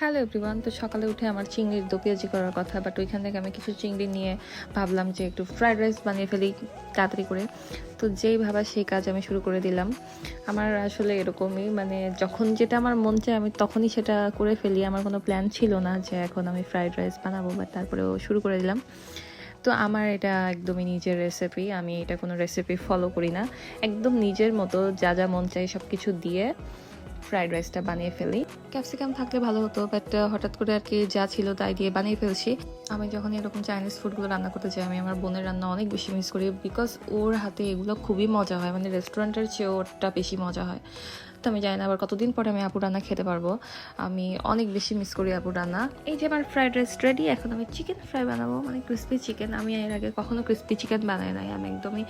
Hello everyone. তো সকালে উঠে আমার চিংড়ির দো পেঁয়াজি করার কথা, বাট ওইখান থেকে আমি কিছু চিংড়ি নিয়ে ভাবলাম যে একটু ফ্রাইড রাইস বানিয়ে ফেলি তাড়াতাড়ি করে। তো যেই ভাবা সেই কাজ আমি শুরু করে দিলাম। আমার আসলে এরকমই, মানে যখন যেটা আমার মন চায় আমি তখনই সেটা করে ফেলি। আমার কোনো প্ল্যান ছিল না যে এখন আমি ফ্রাইড রাইস বানাবো, বাট তারপরেও শুরু করে দিলাম। তো আমার এটা একদমই নিজের রেসিপি, আমি এটা কোনো রেসিপি ফলো করি না, একদম নিজের মতো যা যা মন চাই সব কিছু দিয়ে ফ্রাইড রাইসটা বানিয়ে ফেলি। ক্যাপসিকাম থাকলে ভালো হতো, বাট হঠাৎ করে আর কি যা ছিল তাই দিয়ে বানিয়ে ফেলছি। আমি যখন এরকম চাইনিজ ফুডগুলো রান্না করতে চাই আমি আমার বোনের রান্না অনেক বেশি মিস করি, বিকজ ওর হাতে এগুলো খুবই মজা হয়, মানে রেস্টুরেন্টের চেয়ে ওরটা বেশি মজা হয়। তো আমি জানি না আবার কতদিন পরে আমি আপুর রান্না খেতে পারবো। আমি অনেক বেশি মিস করি আপুর রান্না। এই যে আমার ফ্রাইড রাইস রেডি, এখন আমি চিকেন ফ্রাই বানাবো, মানে ক্রিস্পি চিকেন। আমি এর আগে কখনো ক্রিস্পি চিকেন বানাই নাই, আমি একদমই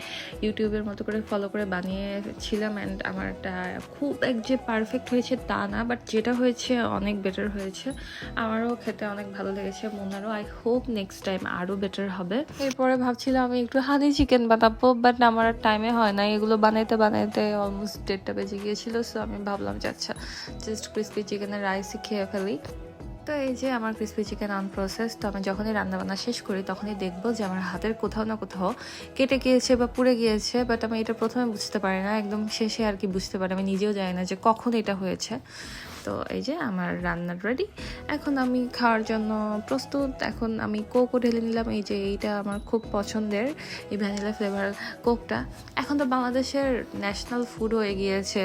ইউটিউবের মতো করে ফলো করে বানিয়েছিলাম। অ্যান্ড আমারটা খুব এক যে পারফেক্ট হয়েছে তা না, বাট যেটা হয়েছে অনেক বেটার হয়েছে। আমারও খেতে অনেক ভালো লেগেছে, মনারও। আই হোপ নেক্সট টাইম আরও বেটার হবে। এরপরে ভাবছিলাম আমি একটু হানি চিকেন বানাবো, বাট আমার টাইমে হয় না, এগুলো বানাইতে বানাইতে অলমোস্ট 1:30 বেজে গিয়েছিল। সো আমি ভাবলাম যে আচ্ছা জাস্ট ক্রিস্পি চিকেনের রাইসই খেয়ে ফেলি। তো এই যে আমার ক্রিস্পি চিকেন আনপ্রসেস। তো আমি যখনই রান্নাবান্না শেষ করি তখনই দেখবো যে আমার হাতের কোথাও না কোথাও কেটে গিয়েছে বা পুড়ে গিয়েছে, বাট আমি এটা প্রথমে বুঝতে পারি না, একদম শেষে আর কি বুঝতে পারি। আমি নিজেও জানি না যে কখন এটা হয়েছে। তো এই যে আমার রান্না রেডি, এখন আমি খাওয়ার জন্য প্রস্তুত। এখন আমি কোকও ঢেলে নিলাম। এই যে এইটা আমার খুব পছন্দের, এই ভ্যানিলা ফ্লেভার কোকটা। এখন তো বাংলাদেশের ন্যাশনাল ফুড হয়ে গিয়েছে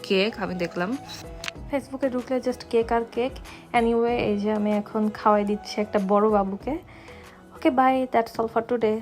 কেক, আমি দেখলাম ফেসবুকে ঢুকলে জাস্ট কেক আর কেক। এনিওয়ে এই যে আমি এখন খাওয়াই দিচ্ছি একটা বড় বাবুকে। Okay bye, that's all for today.